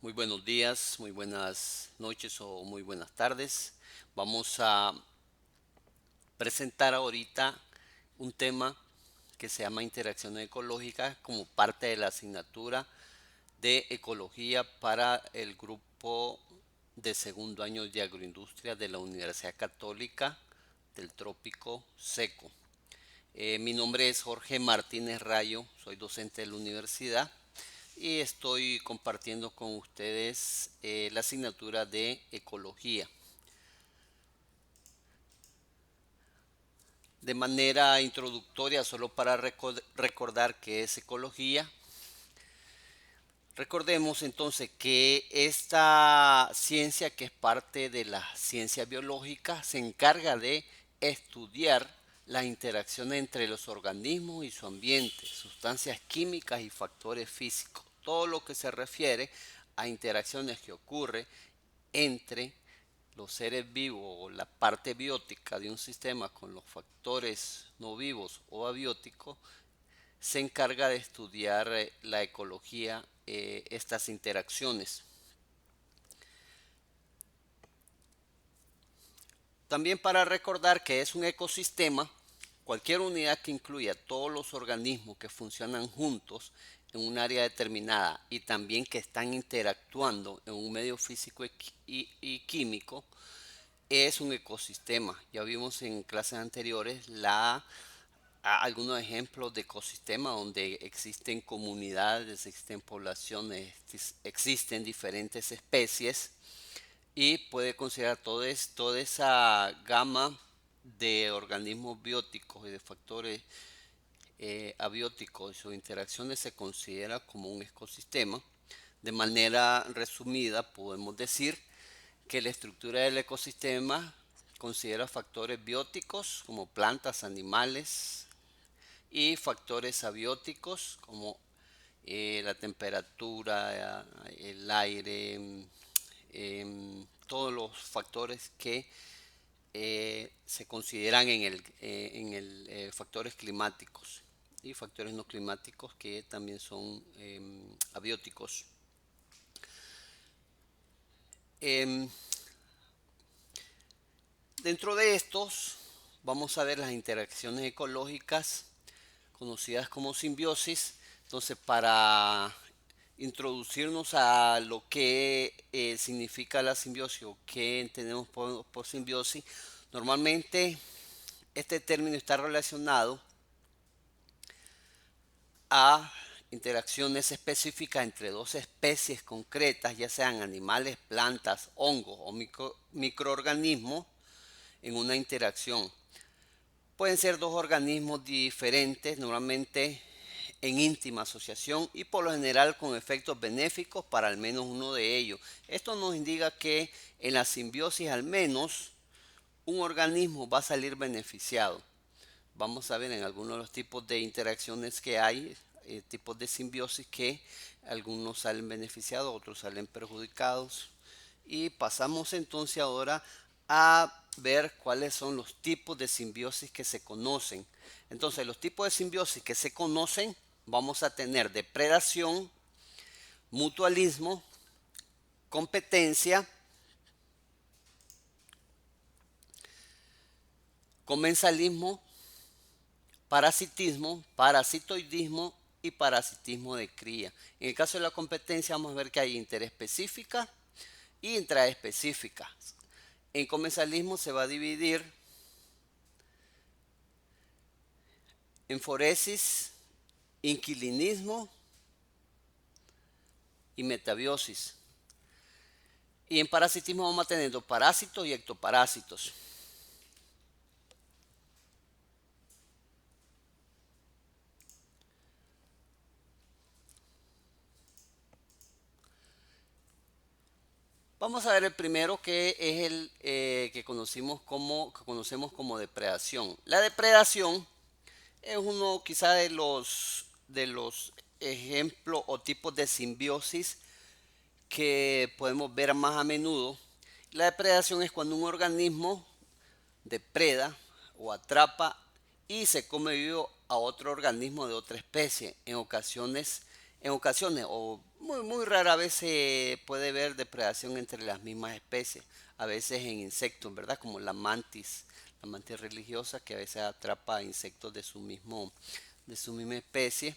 Muy buenos días, muy buenas noches o muy buenas tardes. Vamos a presentar ahorita un tema que se llama interacciones ecológicas como parte de la asignatura de ecología para el grupo de segundo año de agroindustria de la Universidad Católica del Trópico Seco. Mi nombre es Jorge Martínez Rayo, soy docente de la universidad y estoy compartiendo con ustedes la asignatura de ecología. De manera introductoria, solo para recordar qué es ecología, recordemos entonces que esta ciencia, que es parte de la ciencia biológica, se encarga de estudiar las interacciones entre los organismos y su ambiente, sustancias químicas y factores físicos. Todo lo que se refiere a interacciones que ocurren entre los seres vivos o la parte biótica de un sistema con los factores no vivos o abióticos se encarga de estudiar la ecología, estas interacciones. También para recordar que es un ecosistema, cualquier unidad que incluya todos los organismos que funcionan juntos en un área determinada y también que están interactuando en un medio físico y químico, es un ecosistema. Ya vimos en clases anteriores algunos ejemplos de ecosistemas donde existen comunidades, existen poblaciones, existen diferentes especies y puede considerar toda esa gama de organismos bióticos y de factores abióticos y sus interacciones se considera como un ecosistema. De manera resumida podemos decir que la estructura del ecosistema considera factores bióticos como plantas, animales y factores abióticos como la temperatura, el aire, todos los factores que se consideran en el factores climáticos y factores no climáticos que también son abióticos. Em, Dentro de estos vamos a ver las interacciones ecológicas conocidas como simbiosis. Entonces, para introducirnos a lo que significa la simbiosis o qué entendemos por simbiosis, normalmente este término está relacionado a interacciones específicas entre dos especies concretas, ya sean animales, plantas, hongos o microorganismos, en una interacción. Pueden ser dos organismos diferentes, normalmente en íntima asociación y por lo general con efectos benéficos para al menos uno de ellos. Esto nos indica que en la simbiosis al menos un organismo va a salir beneficiado. Vamos a ver en algunos de los tipos de interacciones que hay, tipos de simbiosis que algunos salen beneficiados, otros salen perjudicados. Y pasamos entonces ahora a ver cuáles son los tipos de simbiosis que se conocen. Entonces, los tipos de simbiosis que se conocen, vamos a tener depredación, mutualismo, competencia, comensalismo, parasitismo, parasitoidismo y parasitismo de cría. En el caso de la competencia vamos a ver que hay interespecífica y intraespecífica. En comensalismo se va a dividir en foresis, inquilinismo y metabiosis. Y en parasitismo vamos a tener parásitos y ectoparásitos. Vamos a ver el primero, que es el que conocemos como depredación. La depredación es uno quizá de los ejemplos o tipos de simbiosis que podemos ver más a menudo. La depredación es cuando un organismo depreda o atrapa y se come vivo a otro organismo de otra especie. En ocasiones En ocasiones o muy rara vez se puede ver depredación entre las mismas especies, a veces en insectos, ¿verdad? Como la mantis religiosa que a veces atrapa insectos de su misma especie.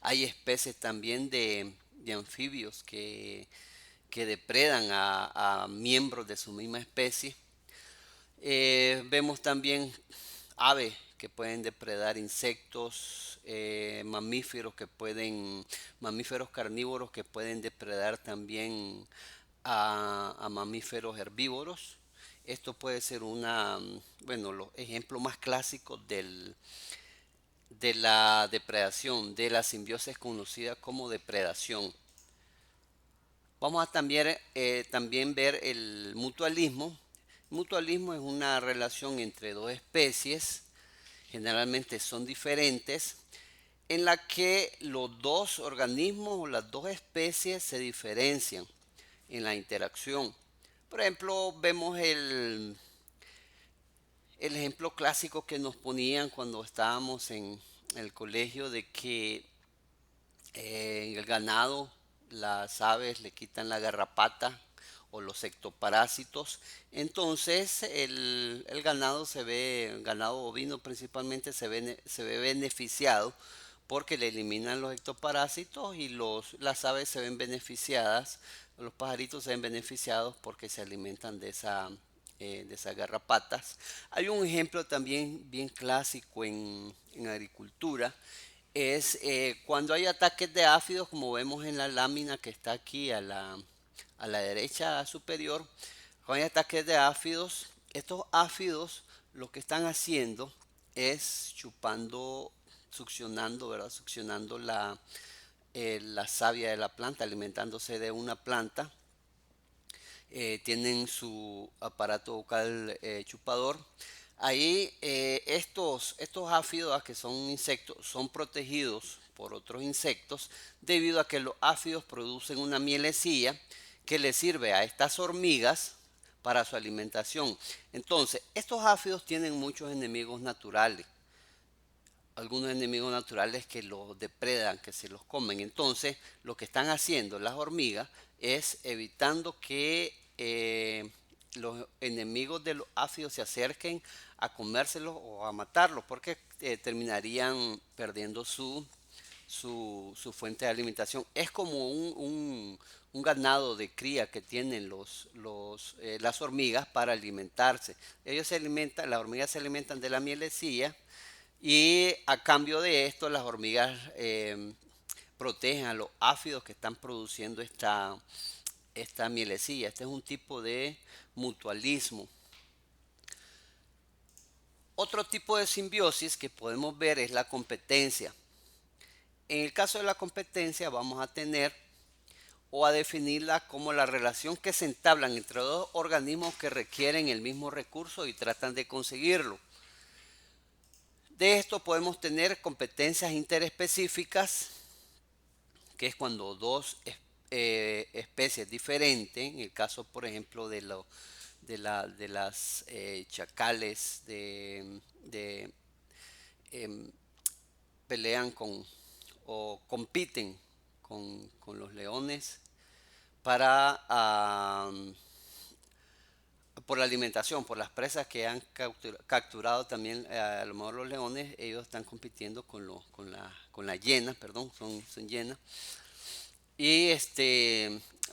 Hay especies también de anfibios que depredan a miembros de su misma especie. Vemos también aves que pueden depredar insectos, mamíferos carnívoros que pueden depredar también a mamíferos herbívoros. Esto puede ser bueno, los ejemplos más clásicos de la depredación, de la simbiosis conocida como depredación. Vamos a también ver el mutualismo. Mutualismo es una relación entre dos especies, generalmente son diferentes, en la que los dos organismos o las dos especies se diferencian en la interacción. Por ejemplo, vemos el ejemplo clásico que nos ponían cuando estábamos en el colegio de que en el ganado las aves le quitan la garrapata o los ectoparásitos. Entonces el ganado bovino principalmente se ve beneficiado porque le eliminan los ectoparásitos y las aves se ven beneficiadas, los pajaritos se ven beneficiados porque se alimentan de esas garrapatas. Hay un ejemplo también bien clásico en agricultura, es cuando hay ataques de áfidos, como vemos en la lámina que está aquí a la derecha superior. Cuando hay ataques de áfidos, estos áfidos lo que están haciendo es succionando, ¿verdad? Succionando la savia de la planta, alimentándose de una planta. Tienen su aparato vocal chupador. Ahí estos áfidos, que son insectos, son protegidos por otros insectos debido a que los áfidos producen una mielecilla que le sirve a estas hormigas para su alimentación. Entonces, estos áfidos tienen muchos enemigos naturales, algunos enemigos naturales que los depredan, que se los comen. Entonces, lo que están haciendo las hormigas es evitando que los enemigos de los áfidos se acerquen a comérselos o a matarlos, porque terminarían perdiendo su fuente de alimentación. Es como un ganado de cría que tienen las hormigas para alimentarse. Las hormigas se alimentan de la mielecilla y a cambio de esto, las hormigas protegen a los áfidos que están produciendo esta mielecilla. Este es un tipo de mutualismo. Otro tipo de simbiosis que podemos ver es la competencia. En el caso de la competencia vamos a tener o a definirla como la relación que se entablan entre dos organismos que requieren el mismo recurso y tratan de conseguirlo. De esto podemos tener competencias interespecíficas, que es cuando dos especies diferentes, en el caso por ejemplo de las chacales em, pelean o compiten con los leones para por la alimentación, por las presas que han capturado también a lo mejor los leones. Ellos están compitiendo con las hienas, perdón, son hienas. Y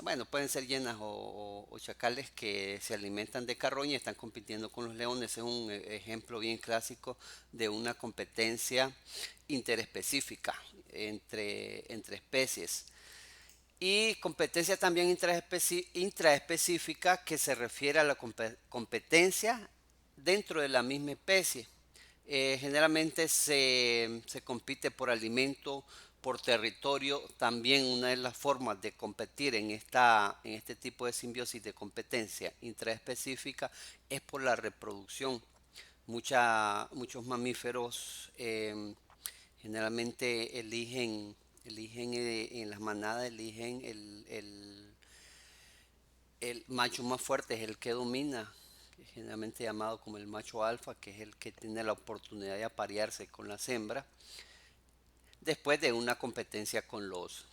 bueno, pueden ser hienas o chacales que se alimentan de carroña y están compitiendo con los leones. Es un ejemplo bien clásico de una competencia interespecífica entre especies. Y competencia también intraespecífica, que se refiere a la competencia dentro de la misma especie. Generalmente se compite por alimento, por territorio. También una de las formas de competir en este tipo de simbiosis de competencia intraespecífica es por la reproducción. Muchos mamíferos generalmente eligen en las manadas, eligen el macho más fuerte, es el que domina, que es generalmente llamado como el macho alfa, que es el que tiene la oportunidad de aparearse con las hembras. después de una competencia con los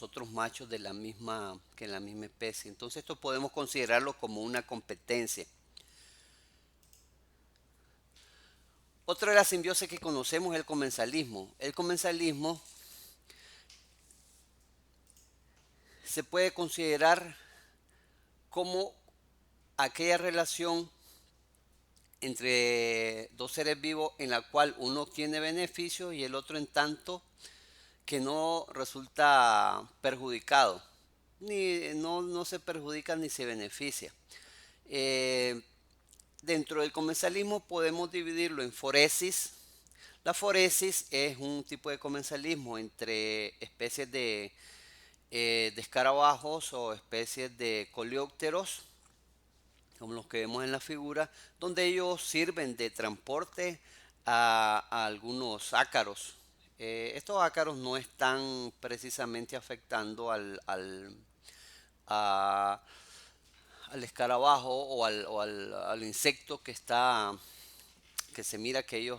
otros machos de la misma especie. Entonces esto podemos considerarlo como una competencia. Otra de las simbiosis que conocemos es el comensalismo. El comensalismo se puede considerar como aquella relación entre dos seres vivos en la cual uno obtiene beneficios y el otro en tanto que no resulta perjudicado, no se perjudica ni se beneficia. Eh, Dentro del comensalismo podemos dividirlo en foresis. La foresis es un tipo de comensalismo entre especies de escarabajos o especies de coleópteros, como los que vemos en la figura, donde ellos sirven de transporte a algunos ácaros. Estos ácaros no están precisamente afectando a- al escarabajo o al insecto que se mira que ellos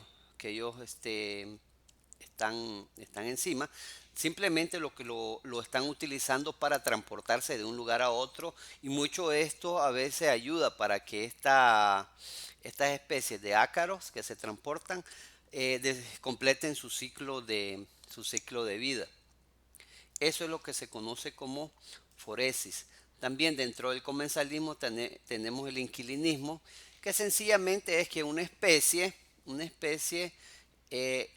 están encima. Simplemente lo están utilizando para transportarse de un lugar a otro, y mucho de esto a veces ayuda para que estas especies de ácaros que se transportan completen su ciclo de vida. Eso es lo que se conoce como foresis. También dentro del comensalismo tenemos el inquilinismo, que sencillamente es que una especie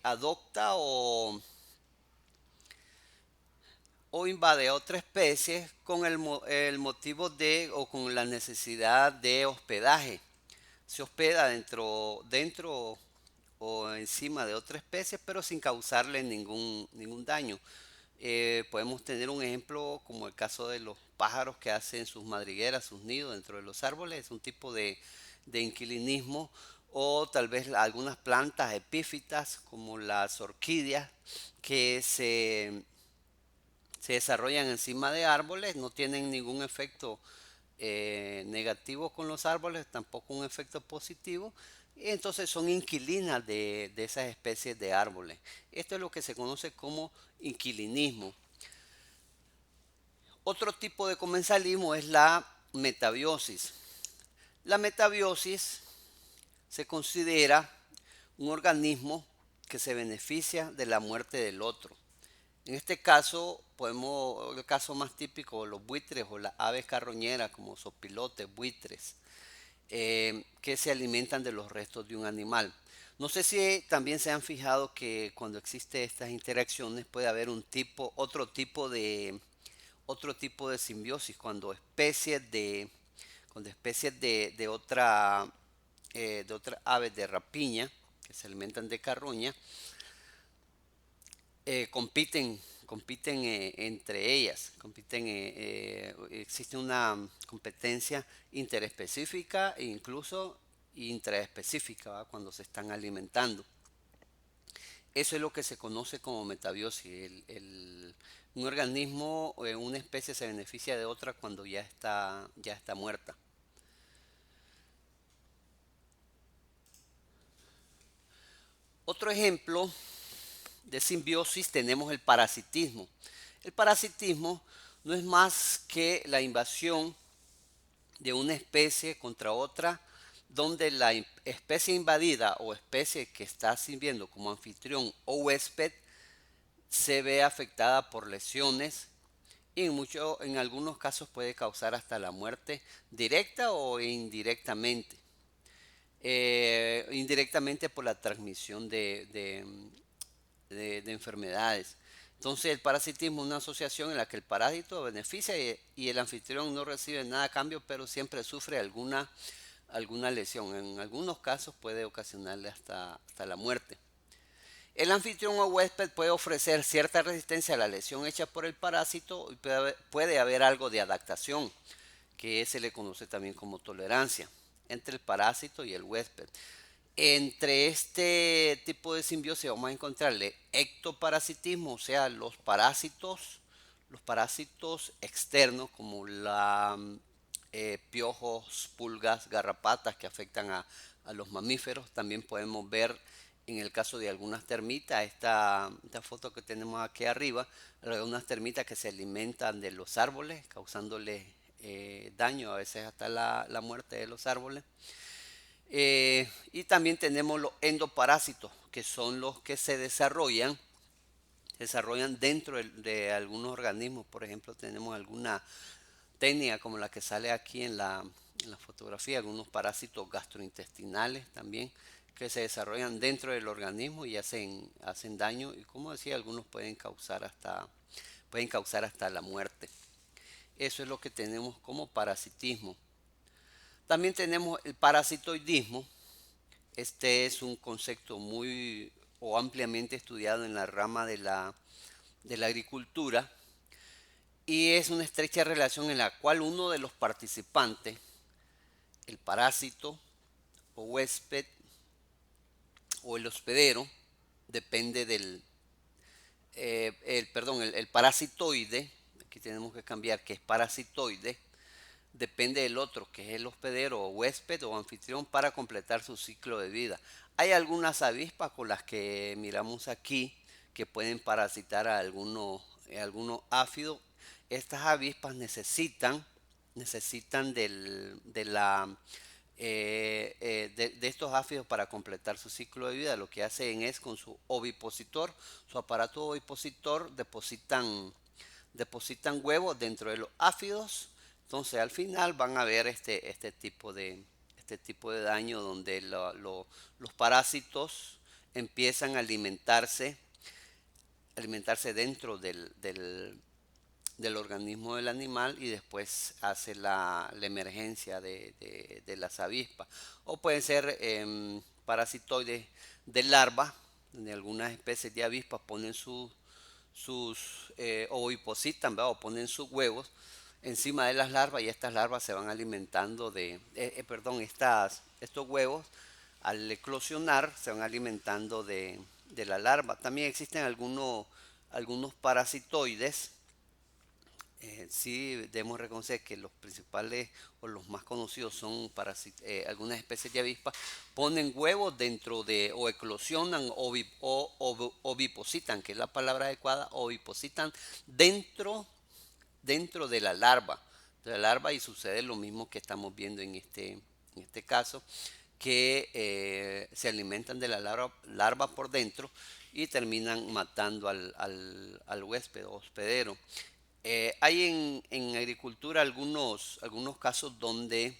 adopta o invade a otra especie con el motivo o con la necesidad de hospedaje. Se hospeda dentro o encima de otra especie, pero sin causarle ningún daño. Podemos tener un ejemplo como el caso de los pájaros que hacen sus madrigueras, sus nidos dentro de los árboles. Es un tipo de inquilinismo. O tal vez algunas plantas epífitas como las orquídeas que se desarrollan encima de árboles, no tienen ningún efecto negativo con los árboles, tampoco un efecto positivo, y entonces son inquilinas de esas especies de árboles. Esto es lo que se conoce como inquilinismo. Otro tipo de comensalismo es la metabiosis. La metabiosis se considera un organismo que se beneficia de la muerte del otro. En este caso, el caso más típico, los buitres o las aves carroñeras como sopilotes, buitres, que se alimentan de los restos de un animal. No sé si también se han fijado que cuando existen estas interacciones puede haber otro tipo de simbiosis, cuando especies de otras aves de rapiña que se alimentan de carroña compiten entre ellas, existe una competencia interespecífica e incluso intraespecífica, ¿va? Cuando se están alimentando. Eso es lo que se conoce como metabiosis. Un organismo o una especie se beneficia de otra cuando ya está muerta. Otro ejemplo de simbiosis tenemos el parasitismo. El parasitismo no es más que la invasión de una especie contra otra, donde la especie invadida o especie que está sirviendo como anfitrión o huésped se ve afectada por lesiones, y en algunos casos puede causar hasta la muerte directa o indirectamente por la transmisión de enfermedades. Entonces el parasitismo es una asociación en la que el parásito beneficia y el anfitrión no recibe nada a cambio, pero siempre sufre alguna lesión. En algunos casos puede ocasionarle hasta la muerte. El anfitrión o huésped puede ofrecer cierta resistencia a la lesión hecha por el parásito, y puede haber algo de adaptación, que se le conoce también como tolerancia, entre el parásito y el huésped. Entre este tipo de simbiosis vamos a encontrarle ectoparasitismo, o sea, los parásitos externos como piojos, pulgas, garrapatas que afectan a los mamíferos. También podemos ver En el caso de algunas termitas, esta foto que tenemos aquí arriba, algunas termitas que se alimentan de los árboles, causándoles daño, a veces hasta la muerte de los árboles. Y también tenemos los endoparásitos, que son los que se desarrollan dentro de algunos organismos. Por ejemplo, tenemos alguna técnica como la que sale aquí en la fotografía, algunos parásitos gastrointestinales también que se desarrollan dentro del organismo y hacen daño, y como decía, algunos pueden causar hasta la muerte. Eso es lo que tenemos como parasitismo. También tenemos el parasitoidismo. Este es un concepto muy o ampliamente estudiado en la rama de la agricultura, y es una estrecha relación en la cual uno de los participantes, el parásito o huésped o el hospedero, depende el parasitoide, aquí tenemos que cambiar que es parasitoide, depende del otro, que es el hospedero o huésped o anfitrión, para completar su ciclo de vida. Hay algunas avispas con las que miramos aquí que pueden parasitar a algunos áfidos. Estas avispas necesitan de estos áfidos para completar su ciclo de vida. Lo que hacen es con su ovipositor, su aparato ovipositor, depositan huevos dentro de los áfidos. Entonces al final van a ver este tipo de daño donde los parásitos empiezan a alimentarse dentro del organismo del animal, y después hace la emergencia de las avispas. O pueden ser parasitoides de larva, donde algunas especies de avispas ponen ovipositan, ¿verdad? O ponen sus huevos encima de las larvas, y estas larvas se van alimentando estos huevos al eclosionar se van alimentando de la larva. También existen algunos parasitoides. Sí, debemos reconocer que los principales o los más conocidos son algunas especies de avispas. Ponen huevos dentro o eclosionan ovipositan, que es la palabra adecuada, ovipositan dentro de la larva, y sucede lo mismo que estamos viendo en este caso, que se alimentan de la larva por dentro y terminan matando al huésped o hospedero. Hay en agricultura algunos casos donde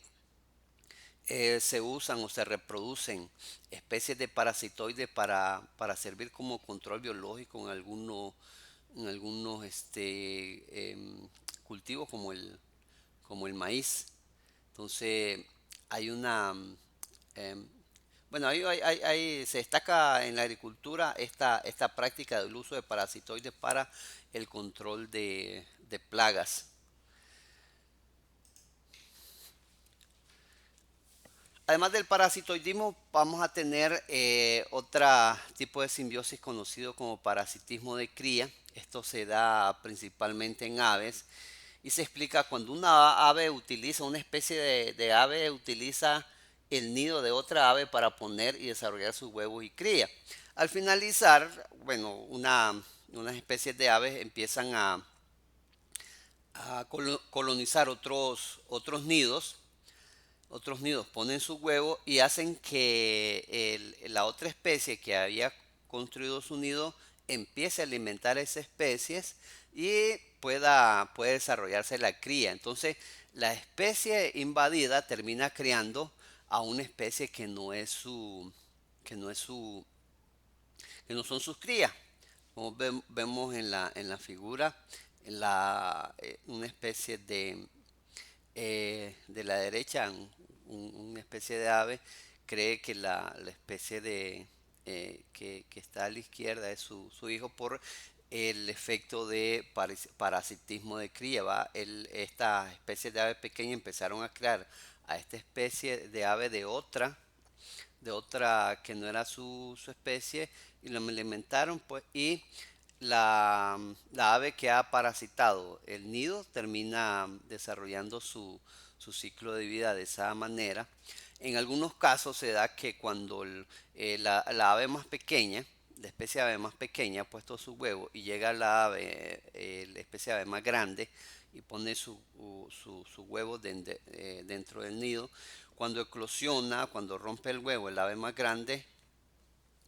se usan o se reproducen especies de parasitoides para servir como control biológico en algunos cultivos como el maíz. Entonces, hay una. em, bueno, se destaca en la agricultura esta práctica del uso de parasitoides para el control de plagas. Además del parasitoidismo, vamos a tener otro tipo de simbiosis conocido como parasitismo de cría. Esto se da principalmente en aves, y se explica cuando una especie de ave utiliza el nido de otra ave para poner y desarrollar sus huevos y cría. Al finalizar, bueno, unas especies de aves empiezan a colonizar otros nidos, ponen sus huevos y hacen que la otra especie que había construido su nido empiece a alimentar a esas especies, y puede desarrollarse la cría. Entonces, la especie invadida termina criando a una especie que no es su, que no son sus crías. Como vemos en la figura, una especie de la derecha, una especie de ave, cree que la especie que está a la izquierda es su hijo, por el efecto de parasitismo de cría. Esta especie de ave pequeña empezaron a crear a esta especie de ave de otra que no era su especie, y lo alimentaron, pues, y la ave que ha parasitado el nido termina desarrollando su ciclo de vida de esa manera. En algunos casos se da que cuando la ave más pequeña, la especie de ave más pequeña, ha puesto su huevo y llega la especie de ave más grande y pone su huevo dentro del nido, cuando eclosiona, cuando rompe el huevo el ave más grande,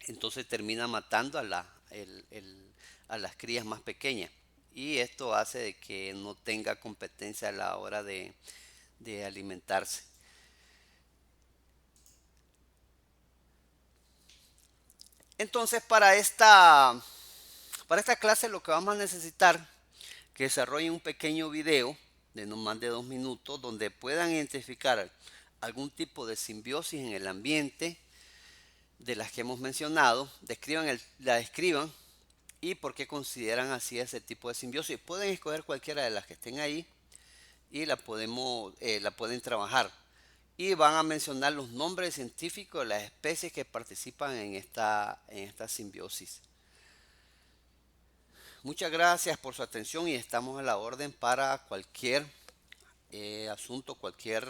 entonces termina matando a las crías más pequeñas. Y esto hace de que no tenga competencia a la hora de alimentarse. Entonces, para esta clase lo que vamos a necesitar que desarrollen un pequeño video de no más de 2 minutos donde puedan identificar algún tipo de simbiosis en el ambiente de las que hemos mencionado, la describan y por qué consideran así ese tipo de simbiosis. Pueden escoger cualquiera de las que estén ahí y la pueden trabajar. Y van a mencionar los nombres científicos de las especies que participan en esta simbiosis. Muchas gracias por su atención y estamos a la orden para cualquier asunto, cualquier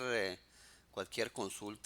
consulta.